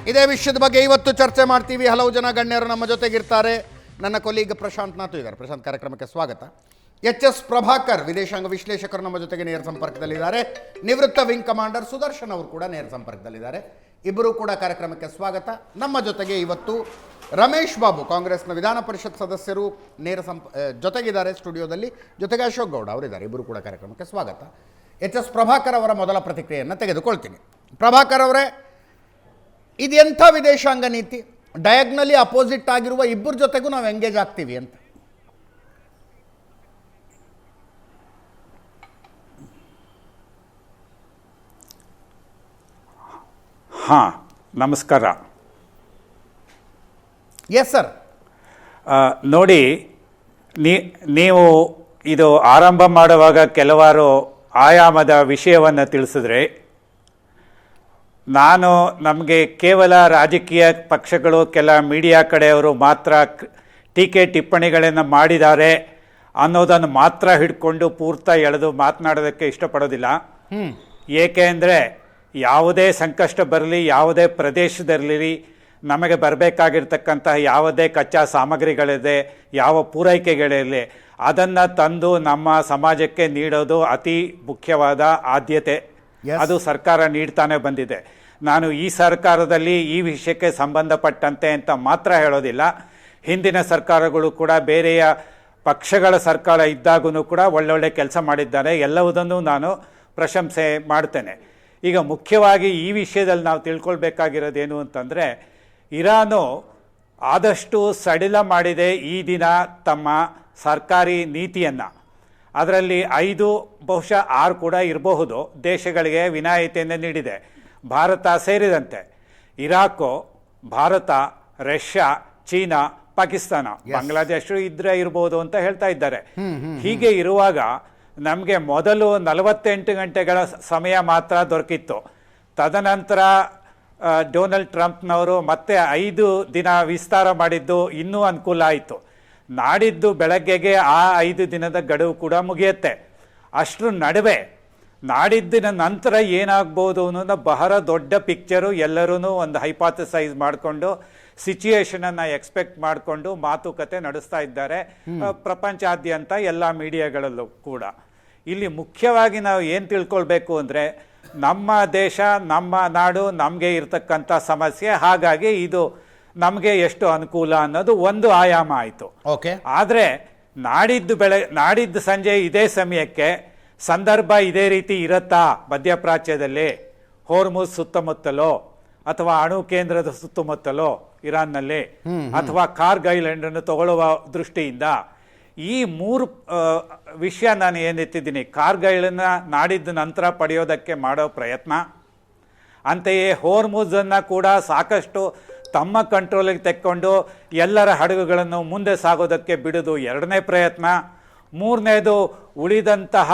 ಇದೇ ವಿಷಯದ ಬಗ್ಗೆ ಇವತ್ತು ಚರ್ಚೆ ಮಾಡ್ತೀವಿ. ಹಲವು ಜನ ಗಣ್ಯರು ನಮ್ಮ ಜೊತೆಗಿರ್ತಾರೆ. ನನ್ನ ಕೊಲೀಗ್ ಪ್ರಶಾಂತ್ ನಾಥು ಇದ್ದಾರೆ. ಪ್ರಶಾಂತ್, ಕಾರ್ಯಕ್ರಮಕ್ಕೆ ಸ್ವಾಗತ. ಎಚ್.ಎಸ್. ಪ್ರಭಾಕರ್ ವಿದೇಶಾಂಗ ವಿಶ್ಲೇಷಕರು ನಮ್ಮ ಜೊತೆಗೆ ನೇರ ಸಂಪರ್ಕದಲ್ಲಿದ್ದಾರೆ. ನಿವೃತ್ತ ವಿಂಗ್ ಕಮಾಂಡರ್ ಸುದರ್ಶನ್ ಅವರು ಕೂಡ ನೇರ ಸಂಪರ್ಕದಲ್ಲಿದ್ದಾರೆ. ಇಬ್ಬರು ಕೂಡ ಕಾರ್ಯಕ್ರಮಕ್ಕೆ ಸ್ವಾಗತ. ನಮ್ಮ ಜೊತೆಗೆ ಇವತ್ತು ರಮೇಶ್ ಬಾಬು, ಕಾಂಗ್ರೆಸ್ನ ವಿಧಾನ ಪರಿಷತ್ ಸದಸ್ಯರು ಜೊತೆಗಿದ್ದಾರೆ ಸ್ಟುಡಿಯೋದಲ್ಲಿ. ಜೊತೆಗೆ ಅಶೋಕ್ ಗೌಡ ಅವರಿದ್ದಾರೆ. ಇಬ್ಬರು ಕೂಡ ಕಾರ್ಯಕ್ರಮಕ್ಕೆ ಸ್ವಾಗತ. ಎಚ್.ಎಸ್. ಪ್ರಭಾಕರ್ ಅವರ ಮೊದಲ ಪ್ರತಿಕ್ರಿಯೆಯನ್ನು ತೆಗೆದುಕೊಳ್ತೀನಿ. ಪ್ರಭಾಕರ್ ಅವರೇ, ಇದೆಂಥ ವಿದೇಶಾಂಗ ನೀತಿ? ಡಯಾಗ್ನಲಿ ಅಪೋಸಿಟ್ ಆಗಿರುವ ಇಬ್ಬರ ಜೊತೆಗೂ ನಾವು ಎಂಗೇಜ್ ಆಗ್ತೀವಿ ಅಂತ. ಹಾಂ, ನಮಸ್ಕಾರ. Yes sir. ನೋಡಿ, ನೀವು ಇದು ಆರಂಭ ಮಾಡುವಾಗ ಕೆಲವಾರು ಆಯಾಮದ ವಿಷಯವನ್ನು ತಿಳಿಸಿದ್ರೆ, ನಮಗೆ ಕೇವಲ ರಾಜಕೀಯ ಪಕ್ಷಗಳು, ಕೆಲ ಮೀಡಿಯಾ ಕಡೆಯವರು ಮಾತ್ರ ಟೀಕೆ ಟಿಪ್ಪಣಿಗಳನ್ನು ಮಾಡಿದ್ದಾರೆ ಅನ್ನೋದನ್ನು ಮಾತ್ರ ಹಿಡ್ಕೊಂಡು ಪೂರ್ತಿ ಎಳೆದು ಮಾತನಾಡೋದಕ್ಕೆ ಇಷ್ಟಪಡೋದಿಲ್ಲ. ಏಕೆ ಅಂದರೆ ಯಾವುದೇ ಸಂಕಷ್ಟ ಬರಲಿ, ಯಾವುದೇ ಪ್ರದೇಶದಲ್ಲಿರಲಿ, ನಮಗೆ ಬರಬೇಕಾಗಿರ್ತಕ್ಕಂತಹ ಯಾವುದೇ ಕಚ್ಚಾ ಸಾಮಗ್ರಿಗಳಿದೆ, ಯಾವ ಪೂರೈಕೆಗಳಿರಲಿ, ಅದನ್ನು ತಂದು ನಮ್ಮ ಸಮಾಜಕ್ಕೆ ನೀಡೋದು ಅತಿ ಮುಖ್ಯವಾದ ಆದ್ಯತೆ. ಅದು ಸರ್ಕಾರ ನೀಡ್ತಾನೆ ಬಂದಿದೆ. ನಾನು ಈ ಸರ್ಕಾರದಲ್ಲಿ ಈ ವಿಷಯಕ್ಕೆ ಸಂಬಂಧಪಟ್ಟಂತೆ ಅಂತ ಮಾತ್ರ ಹೇಳೋದಿಲ್ಲ. ಹಿಂದಿನ ಸರ್ಕಾರಗಳು ಕೂಡ, ಬೇರೆಯ ಪಕ್ಷಗಳ ಸರ್ಕಾರ ಇದ್ದಾಗೂ ಕೂಡ ಒಳ್ಳೊಳ್ಳೆ ಕೆಲಸ ಮಾಡಿದ್ದಾರೆ. ಎಲ್ಲವುದನ್ನು ನಾನು ಪ್ರಶಂಸೆ ಮಾಡ್ತೇನೆ. ಈಗ ಮುಖ್ಯವಾಗಿ ಈ ವಿಷಯದಲ್ಲಿ ನಾವು ತಿಳ್ಕೊಳ್ಬೇಕಾಗಿರೋದೇನು ಅಂತಂದರೆ, ಇರಾನು ಆದಷ್ಟು ಸಡಿಲ ಮಾಡಿದೆ ಈ ದಿನ ತಮ್ಮ ಸರ್ಕಾರಿ ನೀತಿಯನ್ನು. ಅದರಲ್ಲಿ 5 ಬಹುಶಃ 6 ಕೂಡ ಇರಬಹುದು ದೇಶಗಳಿಗೆ ವಿನಾಯಿತಿಯನ್ನು ನೀಡಿದೆ, ಭಾರತ ಸೇರಿದಂತೆ. Iraq, Bharat, Russia, China, Pakistan, Bangladesh ಇರ್ಬೋದು ಅಂತ ಹೇಳ್ತಾ ಇದ್ದಾರೆ. ಹೀಗೆ ಇರುವಾಗ ನಮಗೆ ಮೊದಲು 48 ಗಂಟೆಗಳ ಸಮಯ ಮಾತ್ರ ದೊರಕಿತ್ತು. ತದನಂತರ ಡೊನಾಲ್ಡ್ ಟ್ರಂಪ್ನವರು ಮತ್ತೆ 5 ದಿನ ವಿಸ್ತಾರ ಮಾಡಿದ್ದು ಇನ್ನೂ ಅನುಕೂಲ ಆಯಿತು. ನಾಡಿದ್ದು ಬೆಳಗ್ಗೆಗೆ ಆ 5 ದಿನದ ಗಡುವು ಕೂಡ ಮುಗಿಯುತ್ತೆ. ಅಷ್ಟರ ನಡುವೆ ನಾಡಿದ್ದಿನ ನಂತರ ಏನಾಗ್ಬೋದು ಅನ್ನೋದು ಬಹಳ ದೊಡ್ಡ ಪಿಕ್ಚರು ಎಲ್ಲರೂ ಒಂದು ಹೈಪಾಥಸೈಸ್ ಮಾಡಿಕೊಂಡು, ಸಿಚುಯೇಷನನ್ನು ಎಕ್ಸ್ಪೆಕ್ಟ್ ಮಾಡಿಕೊಂಡು ಮಾತುಕತೆ ನಡೆಸ್ತಾ ಇದ್ದಾರೆ ಪ್ರಪಂಚಾದ್ಯಂತ ಎಲ್ಲ ಮೀಡಿಯಾಗಳಲ್ಲೂ ಕೂಡ. ಇಲ್ಲಿ ಮುಖ್ಯವಾಗಿ ನಾವು ಏನು ತಿಳ್ಕೊಳ್ಬೇಕು ಅಂದರೆ, ನಮ್ಮ ದೇಶ, ನಮ್ಮ ನಾಡು, ನಮಗೆ ಇರ್ತಕ್ಕಂಥ ಸಮಸ್ಯೆ, ಹಾಗಾಗಿ ಇದು ನಮಗೆ ಎಷ್ಟು ಅನುಕೂಲ ಅನ್ನೋದು ಒಂದು ಆಯಾಮ ಆಯಿತು. ಓಕೆ. ಆದರೆ ನಾಡಿದ್ದು ಸಂಜೆ ಇದೇ ಸಮಯಕ್ಕೆ ಸಂದರ್ಭ ಇದೇ ರೀತಿ ಇರುತ್ತಾ ಮಧ್ಯಪ್ರಾಚ್ಯದಲ್ಲಿ, ಹೋರ್ಮುಜ್ ಸುತ್ತಮುತ್ತಲೋ ಅಥವಾ ಅಣು ಕೇಂದ್ರದ ಸುತ್ತಮುತ್ತಲೋ ಇರಾನ್ನಲ್ಲಿ, ಅಥವಾ ಕಾರ್ಗ್ ಐಲ್ಯಾಂಡ್ ಅನ್ನು ತಗೊಳ್ಳುವ ದೃಷ್ಟಿಯಿಂದ ಈ 3 ವಿಷಯ ನಾನು ಏನೆತ್ತಿದ್ದೀನಿ. ಕಾರ್ಗ್ ಐಲ್ಯಾಂಡ್ ನಾಡಿದ್ದು ನಂತರ ಪಡೆಯೋದಕ್ಕೆ ಮಾಡೋ ಪ್ರಯತ್ನ, ಅಂತೆಯೇ ಹೋರ್ಮುಜನ್ನು ಕೂಡ ಸಾಕಷ್ಟು ತಮ್ಮ ಕಂಟ್ರೋಲಿಗೆ ತೆಕ್ಕೊಂಡು ಎಲ್ಲರ ಹಡಗುಗಳನ್ನು ಮುಂದೆ ಸಾಗೋದಕ್ಕೆ ಬಿಡೋದು 2ನೇ ಪ್ರಯತ್ನ. 3ನೇದು ಉಳಿದಂತಹ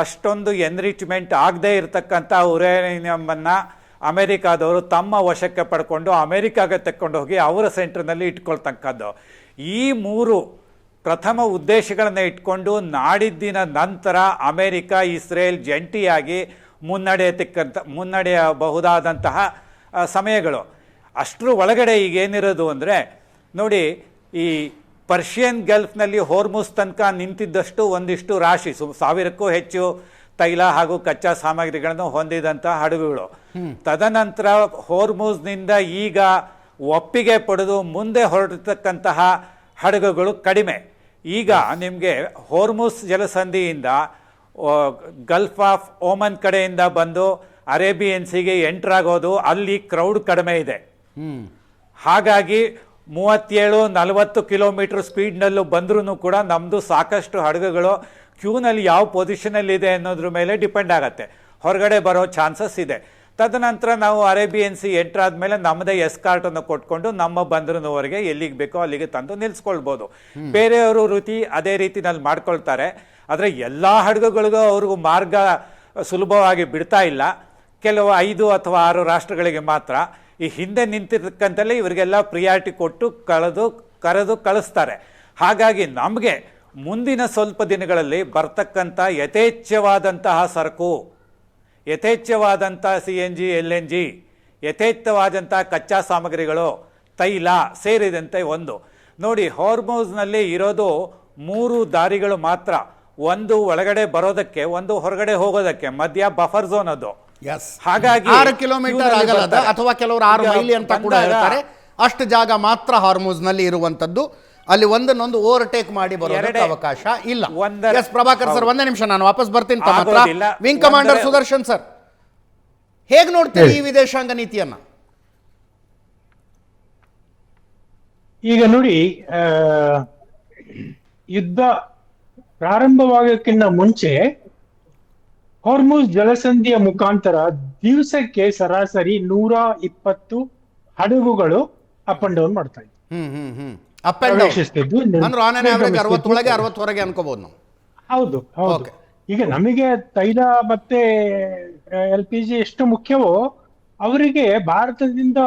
ಅಷ್ಟೊಂದು ಎನ್ರಿಚ್ಮೆಂಟ್ ಆಗದೇ ಇರತಕ್ಕಂಥ ಯುರೇನಿಯಮನ್ನು ಅಮೆರಿಕಾದವರು ತಮ್ಮ ವಶಕ್ಕೆ ಪಡ್ಕೊಂಡು ಅಮೆರಿಕಾಗೆ ತೆಕ್ಕೊಂಡು ಹೋಗಿ ಅವರ ಸೆಂಟರ್ನಲ್ಲಿ ಇಟ್ಕೊಳ್ತಕ್ಕದ್ದು. ಈ 3 ಪ್ರಥಮ ಉದ್ದೇಶಗಳನ್ನು ಇಟ್ಕೊಂಡು ನಾಡಿದ್ದಿನ ನಂತರ ಅಮೆರಿಕ, ಇಸ್ರೇಲ್ ಜಂಟಿಯಾಗಿ ಮುನ್ನಡೆಯಬಹುದಾದಂತಹ ಸಮಯಗಳು. ಅಷ್ಟರ ಒಳಗಡೆ ಈಗೇನಿರೋದು ಅಂದರೆ, ನೋಡಿ, ಈ ಪರ್ಷಿಯನ್ ಗಲ್ಫ್ನಲ್ಲಿ ಹೋರ್ಮುಜ್ ತನಕ ನಿಂತಿದ್ದಷ್ಟು ಒಂದಿಷ್ಟು ರಾಶಿ 1000ಕ್ಕೂ ಹೆಚ್ಚು ತೈಲ ಹಾಗೂ ಕಚ್ಚಾ ಸಾಮಗ್ರಿಗಳನ್ನು ಹೊಂದಿದಂಥ ಹಡಗುಗಳು. ತದನಂತರ ಹೋರ್ಮುಜ್ನಿಂದ ಈಗ ಒಪ್ಪಿಗೆ ಪಡೆದು ಮುಂದೆ ಹೊರಡತಕ್ಕಂತಹ ಹಡಗುಗಳು ಕಡಿಮೆ. ಈಗ ನಿಮಗೆ ಹೋರ್ಮುಜ್ ಜಲಸಂಧಿಯಿಂದ ಗಲ್ಫ್ ಆಫ್ ಓಮನ್ ಕಡೆಯಿಂದ ಬಂದು ಅರೇಬಿಯನ್ ಸೀಗೆ ಎಂಟರ್ ಆಗೋದು, ಅಲ್ಲಿ ಕ್ರೌಡ್ ಕಡಿಮೆ ಇದೆ. ಹಾಗಾಗಿ 37-40 ಕಿಲೋಮೀಟರ್ ಸ್ಪೀಡ್ನಲ್ಲೂ ಬಂದ್ರೂ ಕೂಡ ನಮ್ಮದು ಸಾಕಷ್ಟು ಹಡಗುಗಳು ಕ್ಯೂನಲ್ಲಿ ಯಾವ ಪೊಸಿಷನಲ್ಲಿದೆ ಅನ್ನೋದ್ರ ಮೇಲೆ ಡಿಪೆಂಡ್ ಆಗತ್ತೆ. ಹೊರಗಡೆ ಬರೋ ಚಾನ್ಸಸ್ ಇದೆ. ತದನಂತರ ನಾವು ಅರೇಬಿಯನ್ ಸಿ ಎಂಟರ್ ಆದಮೇಲೆ ನಮ್ಮದೇ ಎಸ್ಕಾರ್ಟನ್ನು ಕೊಟ್ಕೊಂಡು ನಮ್ಮ ಬಂದರಿನವರೆಗೆ ಎಲ್ಲಿಗೆ ಬೇಕೋ ಅಲ್ಲಿಗೆ ತಂದು ನಿಲ್ಲಿಸ್ಕೊಳ್ಬೋದು. ಬೇರೆಯವರು ಅದೇ ರೀತಿನಲ್ಲಿ ಮಾಡ್ಕೊಳ್ತಾರೆ. ಆದರೆ ಎಲ್ಲ ಹಡಗುಗಳಿಗೂ ಅವ್ರಿಗೂ ಮಾರ್ಗ ಸುಲಭವಾಗಿ ಬಿಡ್ತಾ ಇಲ್ಲ. ಕೆಲವು 5 ಅಥವಾ 6 ರಾಷ್ಟ್ರಗಳಿಗೆ ಮಾತ್ರ. ಈ ಹಿಂದೆ ನಿಂತಿರ್ತಕ್ಕಂಥಲ್ಲಿ ಇವರಿಗೆಲ್ಲ ಪ್ರಿಯಾರಿಟಿ ಕೊಟ್ಟು ಕರೆದು ಕಳಿಸ್ತಾರೆ. ಹಾಗಾಗಿ ನಮಗೆ ಮುಂದಿನ ಸ್ವಲ್ಪ ದಿನಗಳಲ್ಲಿ ಬರ್ತಕ್ಕಂಥ ಯಥೇಚ್ಛವಾದಂತಹ ಸರಕು, ಯಥೇಚ್ಛವಾದಂಥ CNG LNG ಯಥೇಚ್ಛವಾದಂಥ ಕಚ್ಚಾ ಸಾಮಗ್ರಿಗಳು, ತೈಲ ಸೇರಿದಂತೆ ಒಂದು. ನೋಡಿ, ಹಾರ್ಮೋಸ್ನಲ್ಲಿ ಇರೋದು 3 ದಾರಿಗಳು ಮಾತ್ರ. ಒಂದು ಒಳಗಡೆ ಬರೋದಕ್ಕೆ, ಒಂದು ಹೊರಗಡೆ ಹೋಗೋದಕ್ಕೆ, ಮಧ್ಯ ಬಫರ್ ಝೋನ್ ಅದು. ಹಾಗಾಗಿ 6 ಕಿಲೋಮೀಟರ್ ಆಗಲ್ಲ, ಅಥವಾ ಕೆಲವರು 6 ಮೈಲಿ ಅಂತ ಕೂಡ ಹೇಳ್ತಾರೆ. ಅಷ್ಟು ಜಾಗ ಮಾತ್ರ ಹಾರ್ಮೋಸ್ ನಲ್ಲಿ ಇರುವಂತದ್ದು. ಅಲ್ಲಿ ಒಂದನ್ನೊಂದು ಓವರ್ಟೇಕ್ ಮಾಡಿ ಬರೋದಕ್ಕೆ ಅವಕಾಶ ಇಲ್ಲ. ಎಸ್ ಪ್ರಭಾಕರ್ ಸರ್, ಒಂದೇ ನಿಮಿಷ, ನಾನು ವಾಪಸ್ ಬರ್ತೀನಿ ತಮ್ಮ ಹತ್ರ. ವಿಂಗ್ ಕಮಾಂಡರ್ ಸುದರ್ಶನ್ ಸರ್, ಹೇಗೆ ನೋಡ್ತೀರಿ ಈ ವಿದೇಶಾಂಗ ನೀತಿಯನ್ನ? ಈಗ ನೋಡಿ, ಯುದ್ಧ ಪ್ರಾರಂಭವಾಗಕ್ಕಿಂತ ಮುಂಚೆ ಹಾರ್ಮುಜ್ ಜಲಸಂಧಿಯ ಮುಖಾಂತರ ದಿವಸಕ್ಕೆ ಸರಾಸರಿ 120 ಹಡಗುಗಳು ಅಪ್ ಅಂಡ್ ಡೌನ್ ಮಾಡ್ತಾ ಇದ್ವು. ಅನ್ಕೋಬಹುದು ನಾವು. ಹೌದು ಹೌದು. ಈಗ ನಮಗೆ ತೈಲ ಮತ್ತೆ LPG ಎಷ್ಟು ಮುಖ್ಯವೋ, ಅವರಿಗೆ ಭಾರತದಿಂದ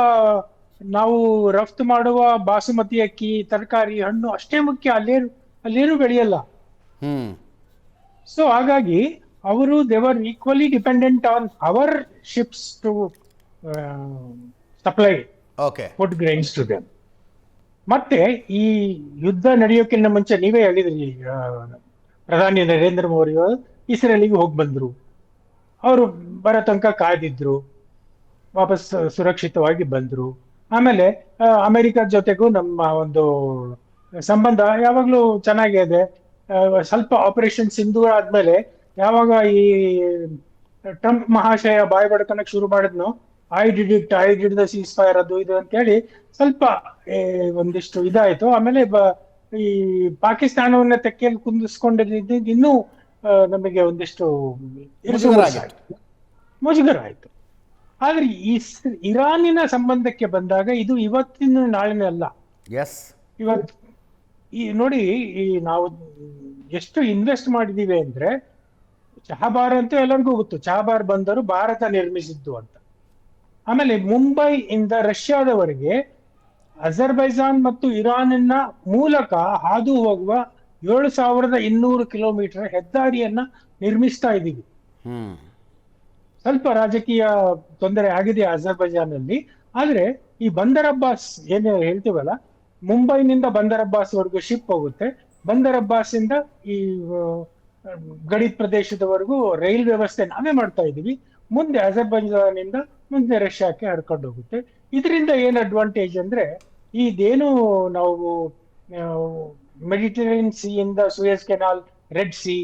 ನಾವು ರಫ್ತು ಮಾಡುವ ಬಾಸುಮತಿ ಅಕ್ಕಿ, ತರಕಾರಿ, ಹಣ್ಣು ಅಷ್ಟೇ ಮುಖ್ಯ. ಅಲ್ಲೇನು ಬೆಳೆಯಲ್ಲ. ಸೊ ಹಾಗಾಗಿ ಅವರು they were equally dependent on our ships to supply food grains to them. ಮತ್ತೆ ಈ ಯುದ್ಧ ನಡೆಯೋಕ್ಕಿಂತ ಮುಂಚೆ ನೀವೇ ಹೇಳಿದ್ರಿ, ಪ್ರಧಾನಿ ನರೇಂದ್ರ ಮೋದಿ ಅವರು ಇಸ್ರೇಲಿಗೆ ಹೋಗಿ ಬಂದ್ರು. ಅವರು ಬರೋ ತನಕ ಕಾಯ್ದಿದ್ರು, ವಾಪಸ್ ಸುರಕ್ಷಿತವಾಗಿ ಬಂದ್ರು. ಆಮೇಲೆ ಅಮೆರಿಕದ ಜೊತೆಗೂ ನಮ್ಮ ಒಂದು ಸಂಬಂಧ ಯಾವಾಗ್ಲೂ ಚೆನ್ನಾಗೇ ಇದೆ. ಸ್ವಲ್ಪ ಆಪರೇಷನ್ ಸಿಂಧೂರ ಆದ್ಮೇಲೆ ಯಾವಾಗ ಈ ಟ್ರಂಪ್ ಮಹಾಶಯ ಬಾಯ್ ಬಡ್ಕನಕ್ ಶುರು ಮಾಡಿದ್ನು, I did the ceasefire ಅದು ಇದು ಅಂತ ಹೇಳಿ ಸ್ವಲ್ಪ ಒಂದಿಷ್ಟು ಇದಾಯ್ತು. ಆಮೇಲೆ ಈ ಪಾಕಿಸ್ತಾನವನ್ನ ತೆಕ್ಕೆಯಲ್ಲಿ ಕುಂದಿಸ್ಕೊಂಡಿದ್ದು ಇನ್ನೂ ನಮಗೆ ಒಂದಿಷ್ಟು ಮುಜುಗರ ಆಯ್ತು. ಆದ್ರೆ ಈ ಇರಾನಿನ ಸಂಬಂಧಕ್ಕೆ ಬಂದಾಗ ಇದು ಇವತ್ತಿನ ನಾಳಿನ ಅಲ್ಲ. ಇವತ್ತು ನೋಡಿ, ಈ ನಾವು ಎಷ್ಟು ಇನ್ವೆಸ್ಟ್ ಮಾಡಿದೀವಿ ಅಂದ್ರೆ, ಚಹಬಾರ್ ಅಂತೂ ಎಲ್ಲರಿಗೂ ಗೊತ್ತು, ಚಹಬಾರ್ ಬಂದರು ಭಾರತ ನಿರ್ಮಿಸಿದ್ದು ಅಂತ. ಆಮೇಲೆ ಮುಂಬೈ ಇಂದ ರಷ್ಯಾದವರೆಗೆ ಅಜರ್ಬೈಜಾನ್ ಮತ್ತು ಇರಾನಿನ ಮೂಲಕ ಹಾದು ಹೋಗುವ 7200 ಕಿಲೋಮೀಟರ್ ಹೆದ್ದಾರಿಯನ್ನ ನಿರ್ಮಿಸ್ತಾ ಇದ್ದೀವಿ. ಸ್ವಲ್ಪ ರಾಜಕೀಯ ತೊಂದರೆ ಆಗಿದೆ ಅಜರ್ಬೈಜಾನ್ ಅಲ್ಲಿ. ಆದ್ರೆ ಈ ಬಂದರ್ ಅಬ್ಬಾಸ್ ಏನೇ ಹೇಳ್ತೀವಲ್ಲ, ಮುಂಬೈನಿಂದ ಬಂದರ್ ಅಬ್ಬಾಸ್ ವರೆಗೂ ಶಿಪ್ ಹೋಗುತ್ತೆ. ಬಂದರ್ ಅಬ್ಬಾಸ್ ಇಂದ ಈ ಗಡಿ ಪ್ರದೇಶದವರೆಗೂ ರೈಲ್ ವ್ಯವಸ್ಥೆ ನಾವೇ ಮಾಡ್ತಾ ಇದೀವಿ. ಮುಂದೆ ಅಜರ್ಬೈಜಾನ್ ಇಂದ ಮುಂದೆ ರಷ್ಯಾಕ್ಕೆ ಹರ್ಕೊಂಡು ಹೋಗುತ್ತೆ. ಇದರಿಂದ ಏನ್ ಅಡ್ವಾಂಟೇಜ್ ಅಂದ್ರೆ, ಇದೇನು ನಾವು ಮೆಡಿಟರೇನಿಯನ್ ಸಿ ಇಂದ Suez canal, red sea,